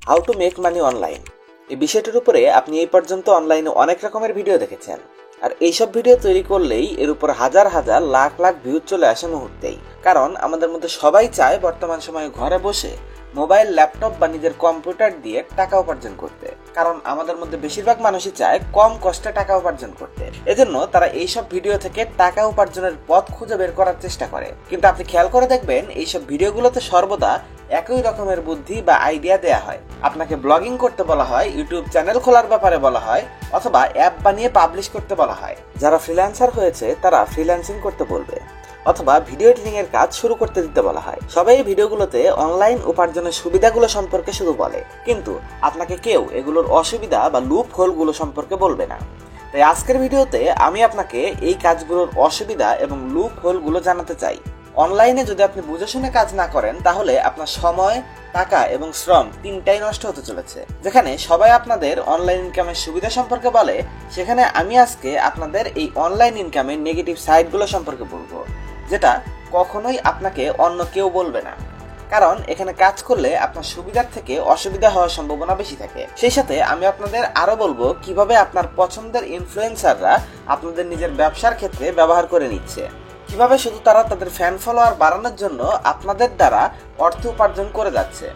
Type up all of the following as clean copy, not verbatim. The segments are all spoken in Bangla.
How to make money online. এই বিষয়টির উপরে আপনি এই পর্যন্ত অনলাইনে অনেক রকমের ভিডিও দেখেছেন, আর এইসব ভিডিও তৈরি করলেই এর উপর হাজার হাজার লাখ লাখ ভিউজ চলে আসে মুহূর্তেই। কারণ আমাদের মধ্যে সবাই চায় বর্তমান সময়ে ঘরে বসে মোবাইল, ল্যাপটপ বা নিজের কম্পিউটার দিয়ে টাকা উপার্জন করতে। কারণ আমাদের মধ্যে বেশিরভাগ মানুষই চায় কম কষ্টে টাকা উপার্জন করতে। এজন্য তারা এইসব ভিডিও থেকে টাকা উপার্জনের পথ খুঁজে বের করার চেষ্টা করে। কিন্তু আপনি খেয়াল করে দেখবেন এইসব ভিডিওগুলোতে সর্বদা একই রকমের বুদ্ধি বা আইডিয়া দেয়া হয়। আপনাকে ব্লগিং করতে বলা হয়, ইউটিউব চ্যানেল খোলার ব্যাপারে বলা হয়, অথবা অ্যাপ বানিয়ে পাবলিশ করতে বলা হয়। যারা ফ্রিল্যান্সার হয়েছে তারা ফ্রিল্যান্সিং করতে বলবে, অথবা ভিডিও এডিটিং এর কাজ শুরু করতে দিতে বলা হয়। সবাই এই ভিডিওগুলোতে অনলাইন উপার্জনের সুবিধাগুলো সম্পর্কে শুধু বলে, কিন্তু আপনাকে কেউ এগুলোর অসুবিধা বা লুপ হোলগুলো সম্পর্কে বলবে না। তাই আজকের ভিডিওতে আমি আপনাকে এই কাজগুলোর অসুবিধা এবং লুপ হোলগুলো জানাতে চাই। অনলাইনে যদি আপনি বুঝে শুনে কাজ না করেন, তাহলে আপনার সময়, টাকা এবং শ্রম তিনটাই নষ্ট হতে চলেছে। যেখানে সবাই আপনাদের অনলাইন ইনকামের সুবিধা সম্পর্কে বলে, সেখানে আমি আজকে আপনাদের এই অনলাইন ইনকামের নেগেটিভ সাইডগুলো সম্পর্কে বলবো, যেটা কখনোই আপনাকে অন্য কেউ বলবে না। কারণ এখানে কাজ করলে আপনার সুবিধার থেকে অসুবিধা হওয়ার সম্ভাবনা বেশি থাকে। সেই সাথে আমি আপনাদের আরো বলবো কিভাবে আপনার পছন্দের ইনফ্লুয়েন্সাররা আপনাদের নিজের ব্যবসার ক্ষেত্রে ব্যবহার করে নিচ্ছে, কিভাবে শুধু তারা তাদের ফ্যান ফলোয়ার বাড়ানোর জন্য আপনাদের দ্বারা অর্থ উপার্জন করে যাচ্ছে।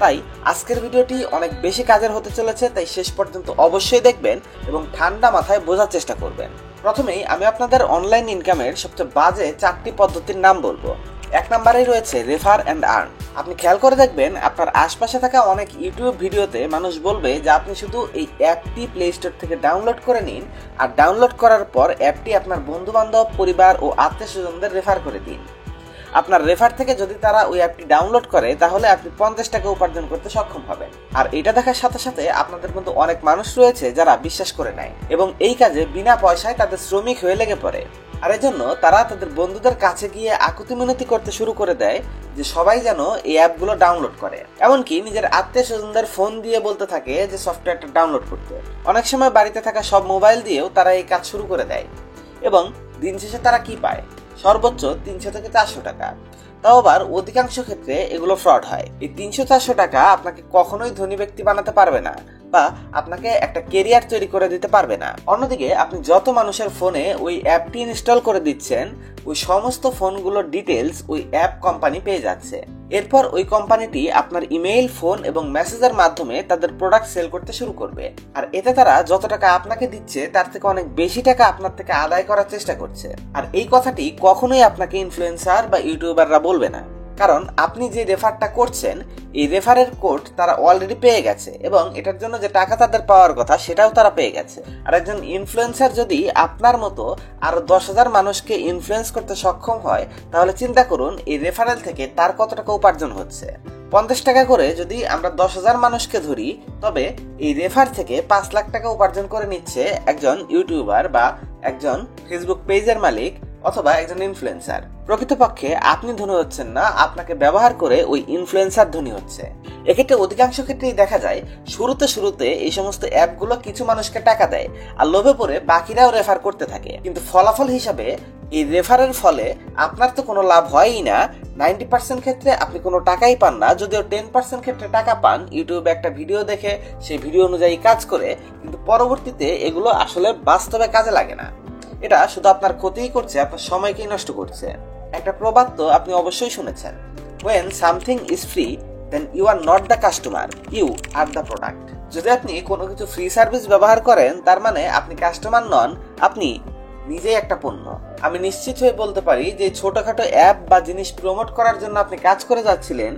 তাই আজকের ভিডিওটি অনেক বেশি কাজের হতে চলেছে, তাই শেষ পর্যন্ত অবশ্যই দেখবেন এবং ঠান্ডা মাথায় বোঝার চেষ্টা করবেন। প্রথমেই আমি আপনাদের অনলাইন ইনকামের সবচেয়ে বাজে 4টি পদ্ধতির নাম বলবো। 1 নম্বরেই রয়েছে রেফার অ্যান্ড আর্ন। আপনি খেয়াল করে দেখবেন আপনার আশপাশে থাকা অনেক ইউটিউব ভিডিওতে মানুষ বলবে যে আপনি শুধু এই অ্যাপটি প্লে স্টোর থেকে ডাউনলোড করে নিন, আর ডাউনলোড করার পর অ্যাপটি আপনার বন্ধু বান্ধব, পরিবার ও আত্মীয় স্বজনদের রেফার করে দিন। আপনার রেফার থেকে যদি তারা ওই অ্যাপটি ডাউনলোড করে, তাহলে আপনি 50 টাকা উপার্জন করতে সক্ষম হবেন। আর এটা দেখার সাথে সাথে আপনাদের মধ্যে অনেক মানুষ রয়েছে যারা বিশ্বাস করে নেয় এবং এই কাজে বিনা পয়সায় তাদের শ্রমিক হয়ে লেগে পড়ে। আর এজন্য তারা তাদের বন্ধুদের কাছে গিয়ে আকুতি মিনতি করতে শুরু করে দেয় যে সবাই যেন এই অ্যাপগুলো ডাউনলোড করে। এমনকি নিজের আত্মীয় স্বজনদের ফোন দিয়ে বলতে থাকে যে সফটওয়্যারটা ডাউনলোড করতে। অনেক সময় বাড়িতে থাকা সব মোবাইল দিয়েও তারা এই কাজ শুরু করে দেয় এবং দিন শেষে তারা কি পায়? সর্বোচ্চ 300 থেকে 400 টাকা। তাও আবার অধিকাংশ ক্ষেত্রে এগুলো ফ্রড হয়। এই 300-400 টাকা আপনাকে কখনোই ধনী ব্যক্তি বানাতে পারবে না বা আপনাকে একটা কেরিয়ার তৈরি করে দিতে পারবে না। অন্যদিকে আপনি যত মানুষের ফোনে ওই অ্যাপটি ইনস্টল করে দিচ্ছেন, ওই সমস্ত ফোনগুলোর ডিটেলস ওই অ্যাপ কোম্পানি পেয়ে যাচ্ছে। এরপর ওই কোম্পানিটি আপনার ইমেইল, ফোন এবং মেসেজের মাধ্যমে তাদের প্রোডাক্ট সেল করতে শুরু করবে। আর এতে তারা যত টাকা আপনাকে দিচ্ছে তার থেকে অনেক বেশি টাকা আপনার থেকে আদায় করার চেষ্টা করছে। আর এই কথাটি কখনোই আপনাকে ইনফ্লুয়েন্সার বা ইউটিউবাররা বলবে না, কারণ আপনি যে রেফারটা করছেন এই রেফারের কোড তারা অলরেডি পেয়ে গেছে এবং এটার জন্য যে টাকা তাদের পাওয়ার কথা সেটাও তারা পেয়ে গেছে। আর একজন ইনফ্লুয়েন্সার যদি আপনার মতো আরো 10,000 মানুষকে ইনফ্লুয়েন্স করতে সক্ষম হয়, তাহলে চিন্তা করুন এই রেফারেল থেকে তার কত টাকা উপার্জন হচ্ছে। 50 টাকা করে যদি আমরা 10,000 মানুষকে ধরি, তবে এই রেফার থেকে 5 লাখ টাকা উপার্জন করে নিচ্ছে একজন ইউটিউবার বা একজন ফেসবুক পেজের মালিক অথবা একজন ইনফ্লুয়েন্সার। প্রকৃতপক্ষে আপনি ধনী হচ্ছেন না, আপনাকে ব্যবহার করে ওই ইনফ্লুয়েন্সার ধনী হচ্ছে। এক্ষেত্রে অধিকাংশ ক্ষেত্রেই দেখা যায় শুরুতে এই সমস্ত অ্যাপগুলো কিছু মানুষকে টাকা দেয় আর লোভে পড়ে বাকিরাও রেফার করতে থাকে। কিন্তু ফলাফল হিসাবে এই রেফারের ফলে আপনার তো কোনো লাভ হয়ই না। 90% ক্ষেত্রে আপনি কোনো টাকাই পান না, যদিও 10% ক্ষেত্রে টাকা পান ইউটিউবে একটা ভিডিও দেখে সেই ভিডিও অনুযায়ী কাজ করে, কিন্তু পরবর্তীতে এগুলো আসলে বাস্তবে কাজে লাগে না। এটা শুধু আপনার ক্ষতিই করছে, আপনার সময়কেই নষ্ট করছে। একটা প্রবাদ তো আপনি অবশ্যই শুনেছেন, when something is free then you are not the customer, you are the product। যদি আপনি কোনো কিছু ফ্রি সার্ভিস ব্যবহার করেন, তার মানে আপনি কাস্টমার নন, আপনি নিজেই একটা পণ্য। আমি নিশ্চিত হয়ে বলতে পারি যে ছোটখাটো অ্যাপ বা জিনিস প্রমোট করার জন্য আপনি কাজ করে যাচ্ছিলেন,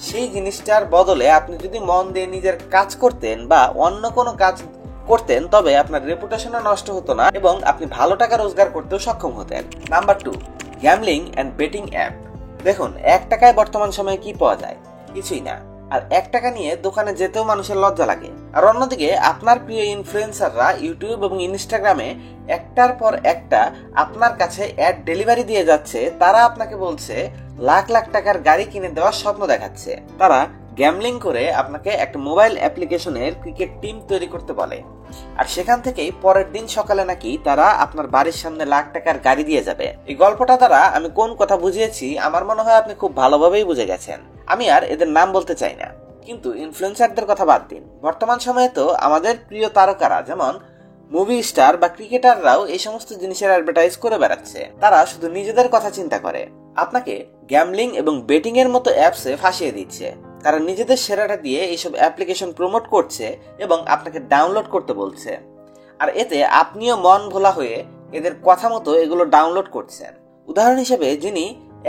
সেই জিনিসটার বদলে আপনি যদি মন দিয়ে নিজের কাজ করতেন বা অন্য কোনো কাজ করতেন, তবে আপনার রেপুটেশনও নষ্ট হতো না এবং আপনি ভালো টাকা রোজগার করতেও সক্ষম হতেন। Number 2, gambling and betting app. দেখুন, 1 টাকায় বর্তমান সময়ে কি পাওয়া যায়? কিছুই না। আর 1 টাকা নিয়ে দোকানে যেতেও মানুষের লজ্জা লাগে। আর অন্যদিকে আপনার প্রিয় ইনফ্লুয়েন্সাররা ইউটিউব এবং ইনস্টাগ্রামে একটার পর একটা আপনার কাছে অ্যাড ডেলিভারি দিয়ে যাচ্ছে। তারা আপনাকে বলছে লাখ লাখ টাকার গাড়ি কিনে দেওয়ার স্বপ্ন দেখাচ্ছে। তারা গ্যামলিং করে আপনাকে একটা মোবাইল অ্যাপ্লিকেশনের ক্রিকেট টিম তৈরি করতে বলে, আর সেখান থেকেই পরের দিন সকালে নাকি তারা আপনার বাড়ির সামনে লাখ টাকার গাড়ি দিয়ে যাবে। এই গল্পটা দ্বারা আমি কোন কথা বুঝিয়েছি আমার মনে হয় আপনি খুব ভালোভাবেই বুঝে গেছেন। আমি আর এদের নাম বলতে চাই না। কিন্তু ইনফ্লুয়েন্সারদের কথা বাদ দিন, বর্তমান সময়ে তো আমাদের প্রিয় তারকারা যেমন মুভি স্টার বা ক্রিকেটাররাও এই সমস্ত জিনিসের অ্যাডভার্টাইজ করে বেড়াচ্ছে। তারা শুধু নিজেদের কথা চিন্তা করে, আপনাকে গ্যামলিং এবং বেটিং এর মতো অ্যাপসে ফাঁসিয়ে দিচ্ছে। তারা নিজেদের সেরাটা দিয়ে এইসব অ্যাপ্লিকেশন প্রমোট করছে এবং আপনাকে ডাউনলোড করতে বলছে, আর এতে আপনিও মন ভোলা হয়ে এদের কথা মতো এগুলো ডাউনলোড করছেন। উদাহরণ হিসেবে যিনি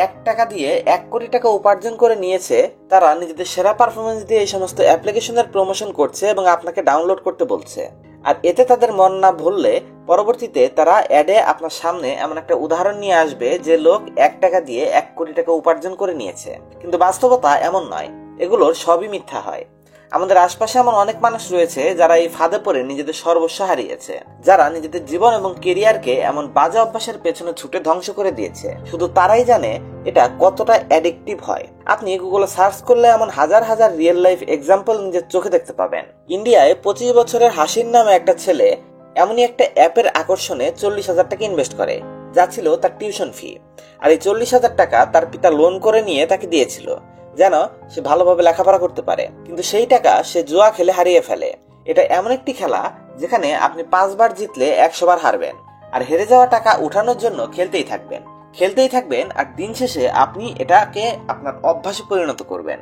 1 টাকা দিয়ে 1 কোটি টাকা উপার্জন করে নিয়েছে, তারা নিজেদের সেরা পারফরমেন্স দিয়ে এই সমস্ত অ্যাপ্লিকেশনের প্রমোশন করছে এবং আপনাকে ডাউনলোড করতে বলছে। আর এতে তাদের মন না ভুললে পরবর্তীতে তারা অ্যাডে আপনার সামনে এমন একটা উদাহরণ নিয়ে আসবে যে লোক 1 টাকা দিয়ে 1 কোটি টাকা উপার্জন করে নিয়েছে। কিন্তু বাস্তবতা এমন নয়, এগুলোর সবই মিথ্যা হয়। আমাদের আশপাশে এমন অনেক মানুষ রয়েছে যারা এই ফাঁদে পড়ে নিজেদের সর্বস্ব হারিয়েছে, যারা নিজেদের জীবন এবং কেরিয়ারকে এমন বাজে অভ্যাসের পেছনে ছুটে ধ্বংস করে দিয়েছে। শুধু তারাই জানে এটা কতটা অ্যাডিকটিভ হয়। আপনি গুগলে সার্চ করলে এমন হাজার হাজার রিয়েল লাইফ এক্সাম্পল নিজের চোখে দেখতে পাবেন। ইন্ডিয়ায় 25 বছরের হাসির নামে একটা ছেলে এমনই একটা অ্যাপের আকর্ষণে 40,000 টাকা ইনভেস্ট করে, যা ছিল তার টিউশন ফি। আর এই 40,000 টাকা তার পিতা লোন করে নিয়ে তাকে দিয়েছিল যেন সে ভালোভাবে লেখাপড়া করতে পারে। কিন্তু সেই টাকা সে জুয়া খেলে হারিয়ে ফেলে। এটা এমন একটি খেলা যেখানে আপনি 5 বার জিতলে 100 বার হারবেন, আর হেরে যাওয়া টাকা উঠানোর জন্য খেলতেই থাকবেন, আর দিন শেষে আপনি এটাকে আপনার অভ্যাসে পরিণত করবেন।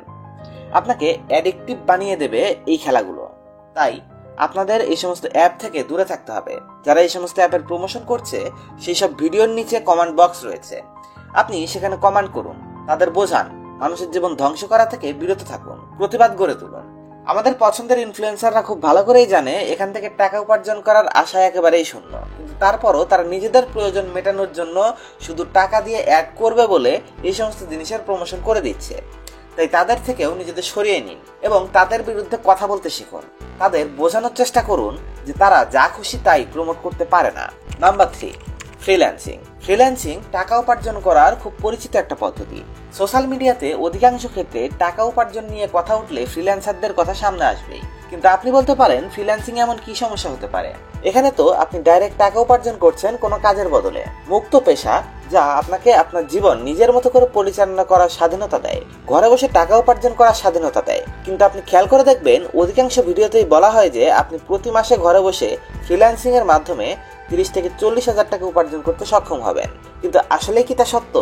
আপনাকে অ্যাডিকটিভ বানিয়ে দেবে এই খেলাগুলো। তাই আপনাদের এই সমস্ত অ্যাপ থেকে দূরে থাকতে হবে। যারা এই সমস্ত অ্যাপের প্রমোশন করছে, সেই সব ভিডিওর নিচে কমেন্ট বক্স রয়েছে, আপনি সেখানে কমেন্ট করুন, তাদের বোঝান, মানুষের জীবন ধ্বংস করা থেকে বিরত থাকুন, প্রতিবাদ গড়ে তুলুন। আমাদের পছন্দের ইনফ্লুয়েন্সাররা খুব ভালো করেই জানে এখান থেকে টাকা উপার্জন করার আশা একেবারেই শূন্য, কিন্তু তারপরও তারা নিজেদের প্রয়োজন মেটানোর জন্য শুধু টাকা দিয়ে অ্যাড করবে বলে এই সমস্ত জিনিসের প্রমোশন করে দিচ্ছে। তাই তাদের থেকেও নিজেদের সরিয়ে নিন এবং তাদের বিরুদ্ধে কথা বলতে শিখুন। তাদের বোঝানোর চেষ্টা করুন যে তারা যা খুশি তাই প্রমোট করতে পারে না। নাম্বার 3, ফ্রিল্যান্সিং টাকা উপার্জন করার খুব পরিচিত একটা পদ্ধতি। সোশ্যাল মিডিয়াতে অধিকাংশ ক্ষেত্রে টাকা উপার্জন নিয়ে কথা উঠলে ফ্রিল্যান্সারদের কথা সামনে আসবেই। কিন্তু আপনি বলতে পারেন ফ্রিল্যান্সিং এমন কি সমস্যা হতে পারে? এখানে তো আপনি ডাইরেক্ট টাকা উপার্জন করছেন কোনো কাজের বদলে। মুক্ত পেশা যা আপনাকে আপনার জীবন নিজের মতো করে পরিচালনা করার স্বাধীনতা দেয়, ঘরে বসে টাকা উপার্জন করার স্বাধীনতা দেয়। কিন্তু আপনি খেয়াল করে দেখবেন অধিকাংশ ভিডিওতেই বলা হয় যে আপনি প্রতি মাসে ঘরে বসে ফ্রিল্যান্সিং এর মাধ্যমে 30 থেকে 40,000 টাকা উপার্জন করতে সক্ষম হবেন। কিন্তু আসলে কি তা সত্য?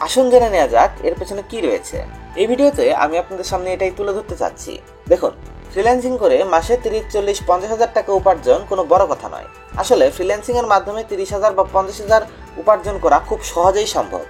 আসুন জেনে নেওয়া যাক এর পেছনে কি রয়েছে। এই ভিডিওতে আমি আপনাদের সামনে এটাই তুলে ধরতে চাচ্ছি। দেখুন, ফ্রিল্যান্সিং করে মাসে 30, 40, 50,000 টাকা উপার্জন কোনো বড় কথা নয়। আসলে ফ্রিল্যান্সিং এর মাধ্যমে 30,000 বা 50,000 উপার্জন করা খুব সহজেই সম্ভব।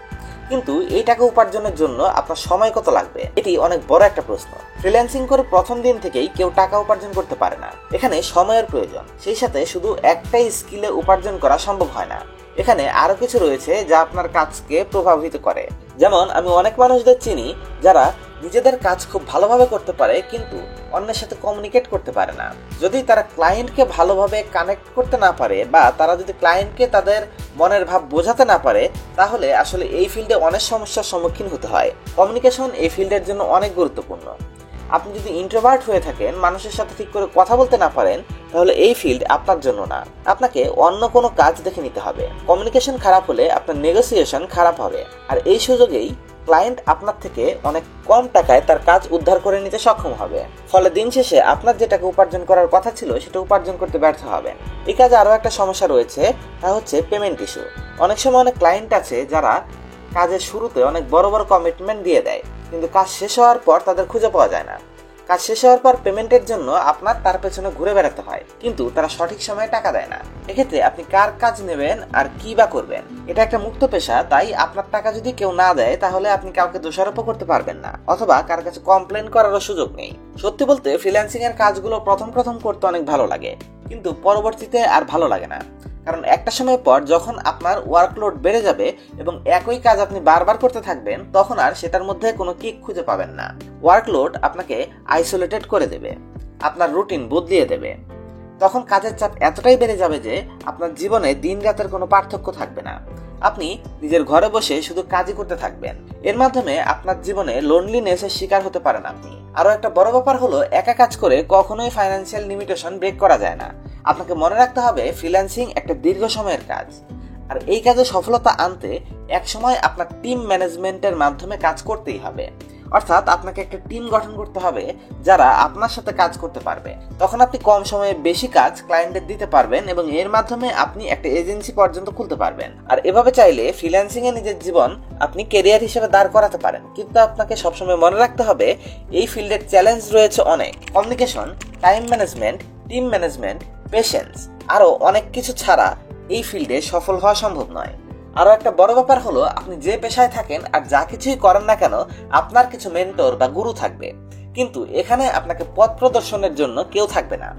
কিন্তু এই টাকা উপার্জনের জন্য আপনার সময় কত লাগবে, এটি অনেক বড় একটা প্রশ্ন। ফ্রিল্যান্সিং করে প্রথম দিন থেকেই কেউ টাকা উপার্জন করতে পারে না। এখানে সময়ের প্রয়োজন, সেই সাথে শুধু একটাই স্কিলে উপার্জন করা সম্ভব হয় না। এখানে আরো কিছু রয়েছে যা আপনার কাজকে প্রভাবিত করে। যেমন আমি অনেক মানুষদের চিনি যারা নিজেদের কাজ খুব ভালোভাবে করতে পারে কিন্তু অন্যের সাথে কমিউনিকেট করতে পারে না। যদি তারা ক্লায়েন্টকে ভালোভাবে কানেক্ট করতে না পারে বা তারা যদি ক্লায়েন্টকে তাদের মনের ভাব বোঝাতে না পারে, তাহলে আসলে এই ফিল্ডে অনেক সমস্যার সম্মুখীন হতে হয়। কমিউনিকেশন এই ফিল্ডের জন্য অনেক গুরুত্বপূর্ণ। আপনি যদি ইন্ট্রোভার্ট হয়ে থাকেন, মানুষের সাথে ঠিক করে কথা বলতে না পারেন, তাহলে এই ফিল্ড আপনার জন্য না। আপনাকে অন্য কোনো কাজ দেখে নিতে হবে। কমিউনিকেশন খারাপ হলে আপনার নেগোসিয়েশন খারাপ হবে, আর এই সুযোগেই ক্লায়েন্ট আপনার থেকে অনেক কম টাকায় তার কাজ উদ্ধার করে নিতে সক্ষম হবে। ফলে দিন শেষে আপনার যে টাকা উপার্জন করার কথা ছিল সেটা উপার্জন করতে ব্যর্থ হবেন। এই কাজে আরও একটা সমস্যা রয়েছে, তা হচ্ছে পেমেন্ট ইস্যু। অনেক সময় অনেক ক্লায়েন্ট আছে যারা কাজের শুরুতে অনেক বড় বড় কমিটমেন্ট দিয়ে দেয়, কিন্তু কাজ শেষ হওয়ার পর তাদের খুঁজে পাওয়া যায় না। কাজ শেষ হওয়ার পর পেমেন্টের জন্য আপনার তার পেছনে ঘুরে বেড়াতে হয়, কিন্তু তারা সঠিক সময়ে টাকা দেয় না। এক্ষেত্রে আপনি কার কাজ নেবেন আর কি বা করবেন? এটা একটা মুক্ত পেশা, তাই আপনার টাকা যদি কেউ না দেয় তাহলে আপনি কাউকে দোষারোপ করতে পারবেন না, অথবা কার কাছে কমপ্লেন করারও সুযোগ নেই। সত্যি বলতে ফ্রিল্যান্সিং এর কাজগুলো প্রথম করতে অনেক ভালো লাগে, কিন্তু পরবর্তীতে আর ভালো লাগে না। কারণ একটা সময় পর যখন আপনার ওয়ার্কলোড বেড়ে যাবে এবং একই কাজ আপনি বারবার করতে থাকবেন, তখন আর সেটার মধ্যে কোনো কিক খুঁজে পাবেন না। ওয়ার্কলোড আপনাকে আইসোলেটেড করে দেবে, আপনার রুটিন বদলিয়ে দেবে। তখন কাজের চাপ এতটাই বেড়ে যাবে যে আপনার জীবনে দিন রাতের কোনো পার্থক্য থাকবে না। আপনি নিজের ঘরে বসে শুধু কাজই করতে থাকবেন। এর মাধ্যমে আপনার জীবনে লোনলিনেসের শিকার হতে পারেন আপনি। আরো একটা বড় ব্যাপার হলো, একা কাজ করে কখনোই ফাইন্যান্সিয়াল লিমিটেশন ব্রেক করা যায় না। আপনাকে মনে রাখতে হবে ফ্রিল্যান্সিং একটা দীর্ঘ সময়ের কাজ, আর এই কাজে সফলতা আনতে এক সময় আপনার টিম ম্যানেজমেন্টের মাধ্যমে কাজ করতেই হবে। অর্থাৎ আপনাকে একটা টিম গঠন করতে হবে যারা আপনার সাথে কাজ করতে পারবে। তখন আপনি কম সময়ে বেশি কাজ ক্লায়েন্টদের দিতে পারবেন এবং এর মাধ্যমে আপনি একটা এজেন্সি পর্যন্ত খুলতে পারবেন। আর এভাবে চাইলে ফ্রিল্যান্সিং এ নিজের জীবন আপনি ক্যারিয়ার হিসেবে দাঁড় করাতে পারেন। কিন্তু আপনাকে সবসময় মনে রাখতে হবে এই ফিল্ডের চ্যালেঞ্জ রয়েছে অনেক। Communication, time management, team management, patience আরো অনেক কিছু ছাড়া এই ফিল্ডে সফল হওয়া সম্ভব নয়। আরো একটা বড় ব্যাপার হলো আপনি যে পেশায় থাকেন আর যা কিছুই করেন না কেন আপনার কিছু মেন্টর বা গুরু থাকবে, কিন্তু এখানে আপনাকে পথ প্রদর্শনের জন্য কেউ থাকবে না।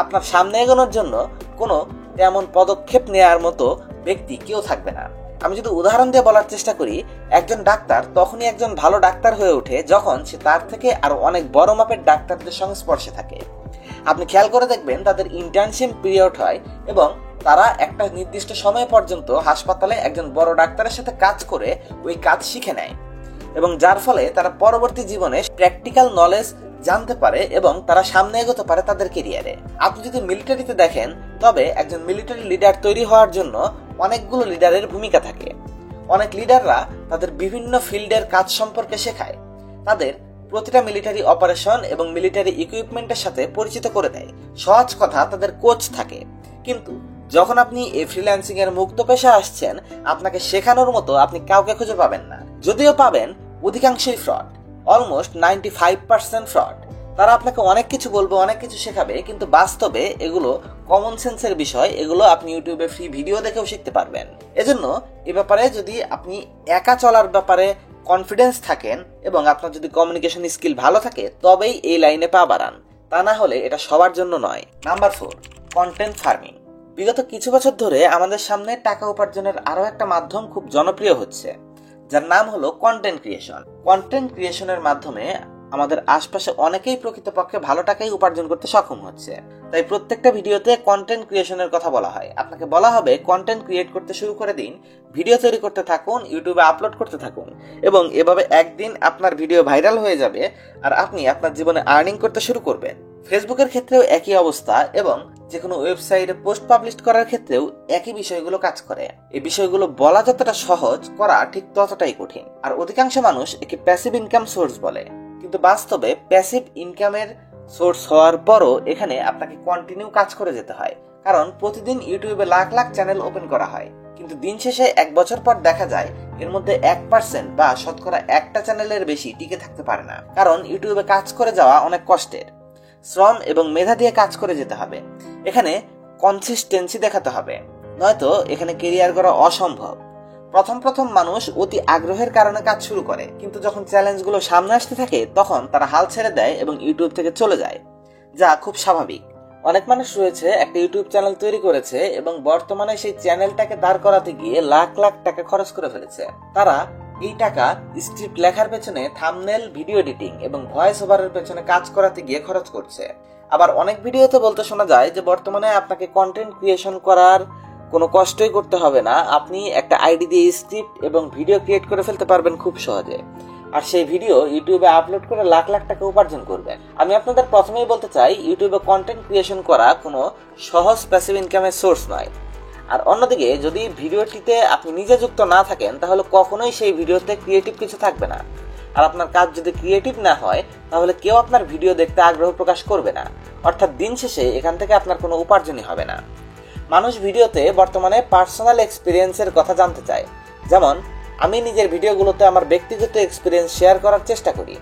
আপনার সামনে এগোনোর জন্য কোনো তেমন পদক্ষেপ নেওয়ার মতো ব্যক্তি কেউ থাকবে না। আমি যদি উদাহরণ দিয়ে বলার চেষ্টা করি, একজন ডাক্তার তখনই একজন ভালো ডাক্তার হয়ে ওঠে যখন সে তার থেকে আরো অনেক বড় মাপের ডাক্তারদের সংস্পর্শে থাকে। আপনি খেয়াল করে দেখবেন তাদের ইন্টার্নশিপ পিরিয়ড হয় এবং তারা একটা নির্দিষ্ট সময় পর্যন্ত হাসপাতালে একজন বড় ডাক্তারের সাথে কাজ করে ওই কাজ শিখে নেয় এবং যার ফলে তারা পরবর্তী জীবনে প্র্যাকটিক্যাল নলেজ জানতে পারে এবং তারা সামনে এগোতে পারে তাদের ক্যারিয়ারে। আপনি যদি মিলিটারিতে দেখেন তবে একজন মিলিটারি লিডার তৈরি হওয়ার জন্য অনেকগুলো লিডারের ভূমিকা থাকে। অনেক লিডাররা তাদের বিভিন্ন ফিল্ডের কাজ সম্পর্কে শেখায়, তাদের প্রতিটা মিলিটারি অপারেশন এবং মিলিটারি ইকুইপমেন্টের সাথে পরিচিত করে দেয়। সহজ কথা, তাদের কোচ থাকে। কিন্তু যখন আপনি এই ফ্রিল্যান্সিং এর মুক্ত পেশা আসছেন, আপনাকে শেখানোর মতো আপনি কাউকে খুঁজে পাবেন না। যদিও পাবেন, অধিকাংশই ফ্রড, অলমোস্ট 95% ফ্রড। তারা আপনাকে অনেক কিছু বলবে, অনেক কিছু শেখাবে, কিন্তু বাস্তবে এগুলো কমন সেন্সের বিষয়। এগুলো আপনি ইউটিউবে ফ্রি ভিডিও দেখেও শিখতে পারবেন। এজন্য এ ব্যাপারে যদি আপনি একা চলার ব্যাপারে কনফিডেন্স থাকেন এবং আপনার যদি কমিউনিকেশন স্কিল ভালো থাকে তবেই এই লাইনে পা বাড়ান, তা না হলে এটা সবার জন্য নয়। Number 4, content farming. বিগত কিছু বছর ধরে আমাদের সামনে টাকা উপার্জনের আরো একটা মাধ্যম খুব জনপ্রিয় হচ্ছে, যার নাম হলো কন্টেন্ট ক্রিয়েশন। কন্টেন্ট ক্রিয়েশনের মাধ্যমে আমাদের আশপাশে অনেকেই প্রকৃতপক্ষে ভালো টাকাই উপার্জন করতে সক্ষম হচ্ছে। তাই প্রত্যেকটা ভিডিওতে কন্টেন্ট ক্রিয়েশনের কথা বলা হয়। আপনাকে বলা হবে কন্টেন্ট ক্রিয়েট করতে শুরু করে দিন, ভিডিও তৈরি করতে থাকুন, ইউটিউবে আপলোড করতে থাকুন এবং এভাবে একদিন আপনার ভিডিও ভাইরাল হয়ে যাবে আর আপনি আপনার জীবনে আর্নিং করতে শুরু করবেন। ফেসবুকের ক্ষেত্রেও একই অবস্থা এবং যে কোনো ওয়েবসাইটে পোস্ট পাবলিশ করার ক্ষেত্রেও একই বিষয়গুলো কাজ করে। এই বিষয়গুলো বলা যতটা সহজ, করা ঠিক ততটাই কঠিন। আর অধিকাংশ মানুষ একে প্যাসিভ ইনকাম সোর্স বলে, কিন্তু বাস্তবে প্যাসিভ ইনকামের সোর্স হওয়ার পরও এখানে আপনাকে কন্টিনিউ কাজ করে যেতে হয়। কারণ প্রতিদিন ইউটিউবে লাখ লাখ চ্যানেল ওপেন করা হয়, কিন্তু দিন শেষে 1 বছর পর দেখা যায় এর মধ্যে 1% বা শতকরা একটা চ্যানেলের বেশি টিকে থাকতে পারে না। কারণ ইউটিউবে কাজ করে যাওয়া অনেক কষ্টের, শ্রম এবং মেধা দিয়ে কাজ করে যেতে হবে। এখানে কনসিস্টেন্সি দেখাতে হবে, নয়তো এখানে ক্যারিয়ার করা অসম্ভব। প্রথম মানুষ অতি আগ্রহের কারণে কাজ শুরু করে, কিন্তু যখন চ্যালেঞ্জগুলো সামনে আসতে থাকে তখন তারা হাল ছেড়ে দেয় এবং ইউটিউব থেকে চলে যায়, যা খুব স্বাভাবিক। অনেক মানুষ রয়েছে একটা ইউটিউব চ্যানেল তৈরি করেছে এবং বর্তমানে সেই চ্যানেলটাকে দাঁড় করাতে গিয়ে লাখ লাখ টাকা খরচ করে ফেলেছে। তারা এই টাকা স্ক্রিপ্ট লেখার পেছনে, থাম্বনেল, ভিডিও এডিটিং এবং ভয়েস ওভারের পেছনে কাজ করাতে গিয়ে খরচ করছে। আবার অনেক ভিডিওতে বলতে শোনা যায় যে বর্তমানে আপনাকে কন্টেন্ট ক্রিয়েশন করার কোনো কষ্টই করতে হবে না, আপনি একটা আইডি দিয়ে স্ক্রিপ্ট এবং ভিডিও ক্রিয়েট করে ফেলতে পারবেন খুব সহজে, আর সেই ভিডিও ইউটিউবে আপলোড করে লাখ লাখ টাকা উপার্জন করবেন। আমি আপনাদের প্রথমেই বলতে চাই, ইউটিউবে কন্টেন্ট ক্রিয়েশন করা কোনো সহজ প্যাসিভ ইনকামের সোর্স নয়। আর অন্যদিকে যদি ভিডিওটিতে আপনি নিজে যুক্ত না থাকেন তাহলে কখনোই সেই ভিডিওতে ক্রিয়েটিভ কিছু থাকবে না। আর আপনার কাজ যদি ক্রিয়েটিভ না হয় তাহলে কেউ আপনার ভিডিও দেখতে আগ্রহ প্রকাশ করবে না, অর্থাৎ দিন শেষে এখান থেকে আপনার কোনো উপার্জনই হবে না। মানুষ ভিডিওতে বর্তমানে পার্সোনাল এক্সপিরিয়েন্সের কথা জানতে চায়। যেমন আমি নিজের ভিডিওগুলোতে আমার ব্যক্তিগত এক্সপিরিয়েন্স শেয়ার করার চেষ্টা করি।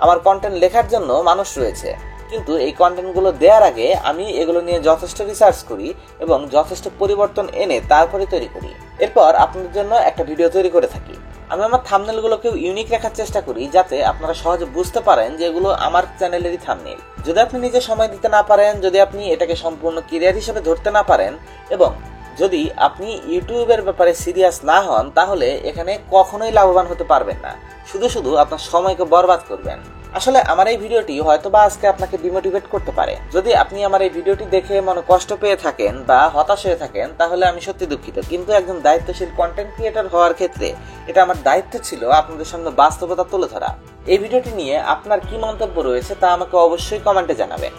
আমার কন্টেন্ট লেখার জন্য মানুষ রয়েছে, কিন্তু এই কন্টেন্টগুলো দেওয়ার আগে আমি এগুলো নিয়ে যথেষ্ট রিসার্চ করি এবং যথেষ্ট পরিবর্তন এনে তারপরে তৈরি করি। এরপর আপনাদের জন্য একটা ভিডিও তৈরি করে থাকি। আমি আমার থাম্বনেলগুলোকেও ইউনিক রাখার চেষ্টা করি যাতে আপনারা সহজে বুঝতে পারেন যে এগুলো আমার চ্যানেলেরই থাম্বনেল। যদি আপনি নিজে সময় দিতে না পারেন, যদি আপনি এটাকে সম্পূর্ণ ক্যারিয়ার হিসেবে ধরতে না পারেন এবং যদি আপনি ইউটিউবের ব্যাপারে সিরিয়াস না হন তাহলে এখানে কখনোই লাভবান হতে পারবেন না, শুধু আপনার সময়কে বরবাদ করবেন। আসলে আমার এই ভিডিওটি হয়তোবা আজকে আপনাকে ডিমোটিভেট করতে পারে। যদি আপনি আমার এই ভিডিওটি দেখে মনে কষ্ট পেয়ে থাকেন বা হতাশ হয়ে থাকেন তাহলে আমি সত্যি দুঃখিত, কিন্তু একজন দায়িত্বশীল কন্টেন্ট ক্রিয়েটর হওয়ার ক্ষেত্রে এটা আমার দায়িত্ব ছিল আপনাদের সামনে বাস্তবতা তুলে ধরা। এই ভিডিওটি নিয়ে আপনার কি মন্তব্য রয়েছে তা আমাকে অবশ্যই কমেন্টে জানাবেন।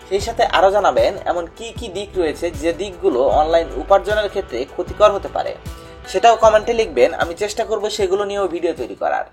সেই সাথে আরো জানাবেন এমন কি কি দিক রয়েছে যে দিকগুলো অনলাইন উপার্জনের ক্ষেত্রে ক্ষতিকর হতে পারে, সেটাও কমেন্টে লিখবেন। আমি চেষ্টা করব সেগুলো নিয়েও ভিডিও তৈরি করার।